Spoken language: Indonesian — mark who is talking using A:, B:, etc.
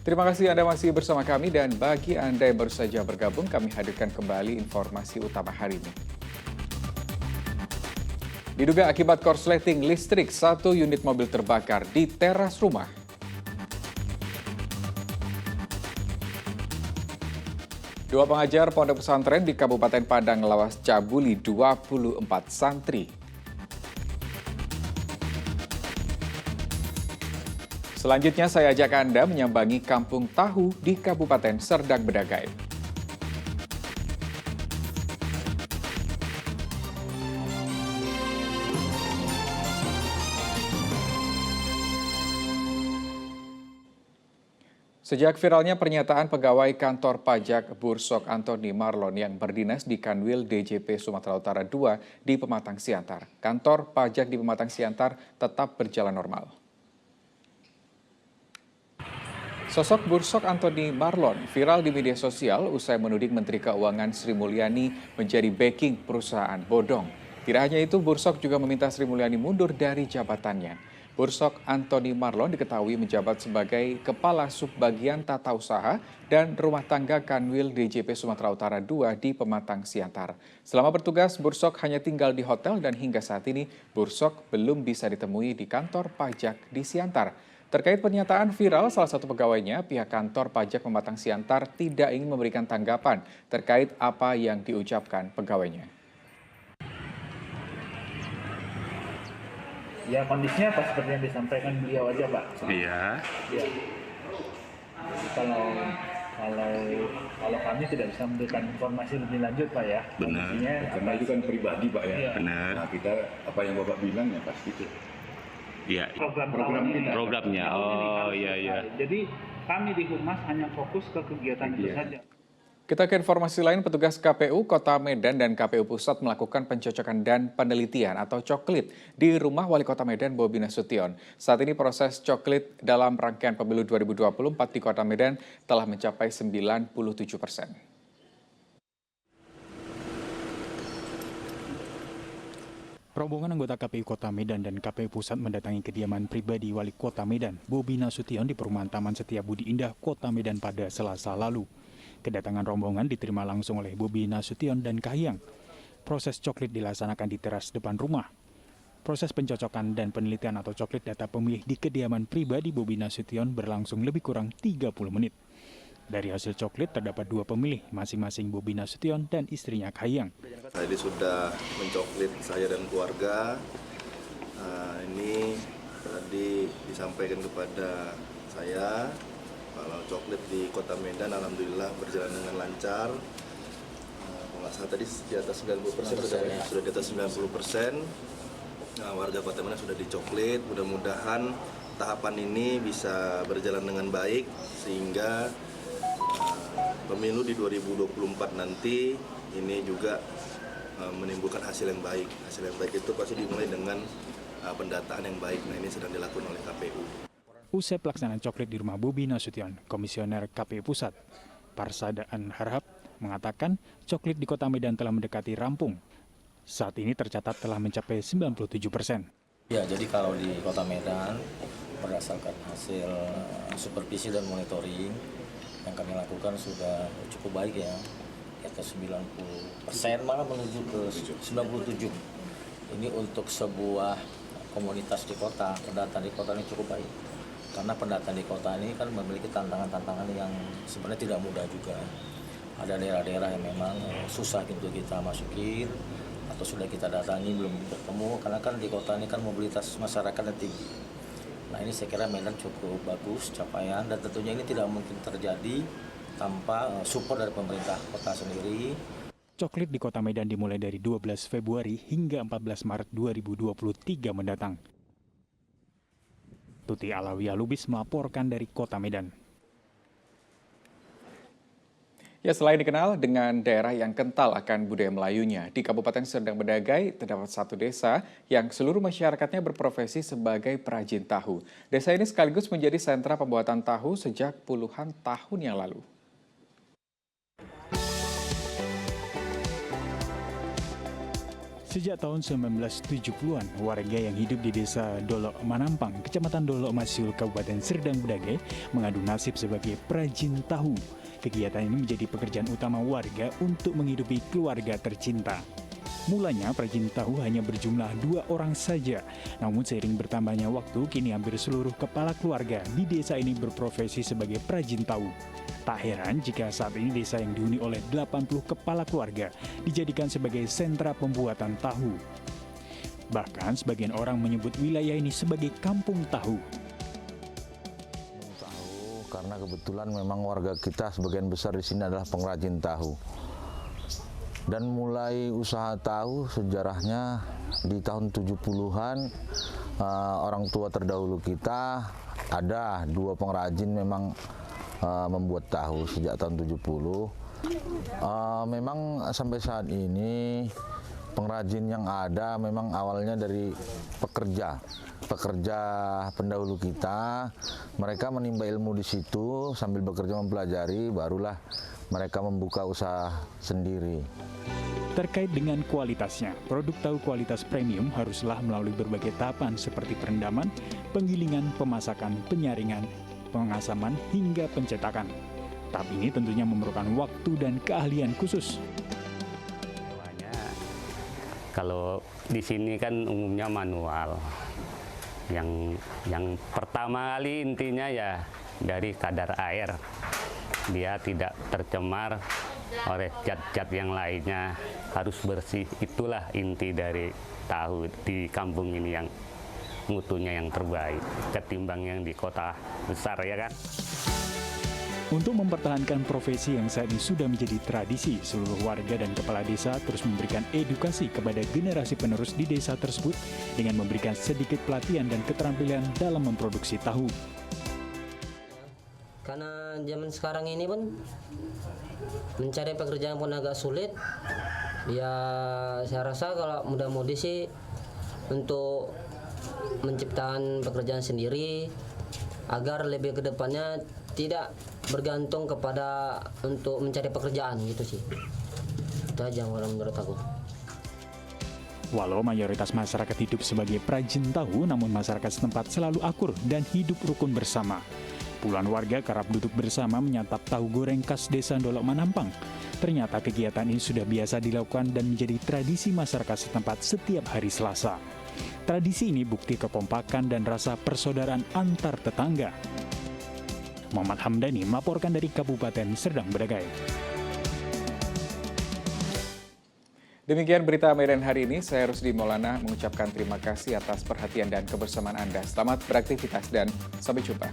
A: Terima kasih Anda masih bersama kami dan bagi Anda yang baru saja bergabung, kami hadirkan kembali informasi utama hari ini. Diduga akibat korsleting listrik, satu unit mobil terbakar di teras rumah. Dua pengajar pondok pesantren di Kabupaten Padang lawas cabuli 24 santri. Selanjutnya saya ajak Anda menyambangi Kampung Tahu di Kabupaten Serdang Bedagai. Sejak viralnya pernyataan pegawai kantor pajak Bursok Antoni Marlon yang berdinas di Kanwil DJP Sumatera Utara II di Pematang Siantar, kantor pajak di Pematang Siantar tetap berjalan normal. Sosok Bursok Antoni Marlon viral di media sosial usai menuding Menteri Keuangan Sri Mulyani menjadi backing perusahaan bodong. Tidak hanya itu, Bursok juga meminta Sri Mulyani mundur dari jabatannya. Bursok Antoni Marlon diketahui menjabat sebagai Kepala Subbagian Tata Usaha dan Rumah Tangga Kanwil DJP Sumatera Utara II di Pematang Siantar. Selama bertugas, Bursok hanya tinggal di hotel dan hingga saat ini Bursok belum bisa ditemui di kantor pajak di Siantar. Terkait pernyataan viral salah satu pegawainya, pihak kantor pajak Pematang Siantar tidak ingin memberikan tanggapan terkait apa yang diucapkan pegawainya.
B: Ya kondisinya apa seperti yang disampaikan beliau aja Pak.
C: Iya.
B: Ya. Jadi kalau kami tidak bisa memberikan informasi lebih lanjut Pak ya.
C: Benar.
B: Kondisinya
D: Karena itu kan pribadi Pak ya.
B: Iya.
C: Benar.
D: Nah kita apa yang Bapak bilang ya pasti itu.
C: Iya.
B: program
D: kita.
C: Programnya. Oh iya iya.
B: Jadi kami di Humas hanya fokus ke kegiatan itu saja.
A: Kita ke informasi lain, petugas KPU Kota Medan dan KPU Pusat melakukan pencocokan dan penelitian atau coklit di rumah Wali Kota Medan Bobi Nasution. Saat ini proses coklit dalam rangkaian pemilu 2024 di Kota Medan telah mencapai 97%.
E: Rombongan anggota KPU Kota Medan dan KPU Pusat mendatangi kediaman pribadi Wali Kota Medan, Bobi Nasution di Perumahan Taman Setiabudi Indah, Kota Medan pada Selasa lalu. Kedatangan rombongan diterima langsung oleh Bobi Nasution dan Kahiyang. Proses coklit dilaksanakan di teras depan rumah. Proses pencocokan dan penelitian atau coklit data pemilih di kediaman pribadi Bobi Nasution berlangsung lebih kurang 30 menit. Dari hasil coklit terdapat dua pemilih, masing-masing Bobi Nasution dan istrinya Kahiyang.
F: Tadi sudah mencoklit saya dan keluarga. Ini tadi disampaikan kepada saya kalau coklit di Kota Medan alhamdulillah berjalan dengan lancar. Kalau nggak salah tadi di atas 90% sudah di atas 90%. Warga Kota Medan sudah dicoklit. Mudah-mudahan tahapan ini bisa berjalan dengan baik sehingga pemilu di 2024 nanti ini juga menimbulkan hasil yang baik. Hasil yang baik itu pasti dimulai dengan pendataan yang baik. Nah ini sedang dilakukan oleh KPU.
E: Usai pelaksanaan coklit di rumah Bobi Nasution, Komisioner KPU Pusat, Parsadaan Harhab, mengatakan coklit di Kota Medan telah mendekati rampung. Saat ini tercatat telah mencapai 97%.
G: Ya, jadi kalau di Kota Medan, berdasarkan hasil supervisi dan monitoring yang kami lakukan sudah cukup baik ya, di atas 90%, malah menuju ke 97%. Ini untuk sebuah komunitas di kota, pendataan di kota ini cukup baik. Karena pendataan di kota ini kan memiliki tantangan-tantangan yang sebenarnya tidak mudah juga. Ada daerah-daerah yang memang susah untuk kita masukin atau sudah kita datangi belum bertemu karena kan di kota ini kan mobilitas masyarakatnya tinggi. Nah ini saya kira Medan cukup bagus capaian dan tentunya ini tidak mungkin terjadi tanpa support dari pemerintah kota sendiri.
E: Coklit di Kota Medan dimulai dari 12 Februari hingga 14 Maret 2023 mendatang. Tuti Alawiyah Lubis melaporkan dari Kota Medan.
A: Ya, selain dikenal dengan daerah yang kental akan budaya Melayunya, di Kabupaten Serdang Bedagai terdapat satu desa yang seluruh masyarakatnya berprofesi sebagai perajin tahu. Desa ini sekaligus menjadi sentra pembuatan tahu sejak puluhan tahun yang lalu.
E: Sejak tahun 1970-an, warga yang hidup di desa Dolok Manampang, Kecamatan Dolok Masiul, Kabupaten Serdang Bedagai, mengadu nasib sebagai perajin tahu. Kegiatan ini menjadi pekerjaan utama warga untuk menghidupi keluarga tercinta. Mulanya perajin tahu hanya berjumlah 2 orang saja, namun seiring bertambahnya waktu, kini hampir seluruh kepala keluarga di desa ini berprofesi sebagai perajin tahu. Tak heran jika saat ini desa yang dihuni oleh 80 kepala keluarga dijadikan sebagai sentra pembuatan tahu. Bahkan sebagian orang menyebut wilayah ini sebagai kampung tahu.
H: Tahu karena kebetulan memang warga kita sebagian besar di sini adalah pengrajin tahu. Dan mulai usaha tahu sejarahnya di tahun 70-an, orang tua terdahulu kita ada 2 pengrajin memang membuat tahu sejak tahun 70. Memang sampai saat ini pengrajin yang ada memang awalnya dari pekerja pendahulu kita. Mereka menimba ilmu di situ sambil bekerja mempelajari, barulah mereka membuka usaha sendiri.
E: Terkait dengan kualitasnya, produk tahu kualitas premium haruslah melalui berbagai tahapan seperti perendaman, penggilingan, pemasakan, penyaringan, pengasaman, hingga pencetakan. Tahap ini tentunya memerlukan waktu dan keahlian khusus.
C: Kalau di sini kan umumnya manual. Yang pertama kali intinya ya dari kadar air. Dia tidak tercemar oleh zat-zat yang lainnya, harus bersih. Itulah inti dari tahu di kampung ini yang mutunya yang terbaik ketimbang yang di kota besar, ya kan.
E: Untuk mempertahankan profesi yang saat ini sudah menjadi tradisi, seluruh warga dan kepala desa terus memberikan edukasi kepada generasi penerus di desa tersebut dengan memberikan sedikit pelatihan dan keterampilan dalam memproduksi tahu.
I: Karena zaman sekarang ini pun mencari pekerjaan pun agak sulit. Ya saya rasa kalau muda-mudi sih untuk menciptakan pekerjaan sendiri agar lebih ke depannya tidak bergantung kepada untuk mencari pekerjaan gitu sih. Itu aja menurut aku.
E: Walau mayoritas masyarakat hidup sebagai perajin tahu, namun masyarakat setempat selalu akur dan hidup rukun bersama. Puluhan warga kerap duduk bersama menyantap tahu goreng khas desa Dolok Manampang. Ternyata kegiatan ini sudah biasa dilakukan dan menjadi tradisi masyarakat setempat setiap hari Selasa. Tradisi ini bukti kekompakan dan rasa persaudaraan antar tetangga. Muhammad Hamdani melaporkan dari Kabupaten Serdang Bedagai.
A: Demikian berita Medan hari ini. Saya Rusdi Maulana mengucapkan terima kasih atas perhatian dan kebersamaan Anda. Selamat beraktivitas dan sampai jumpa.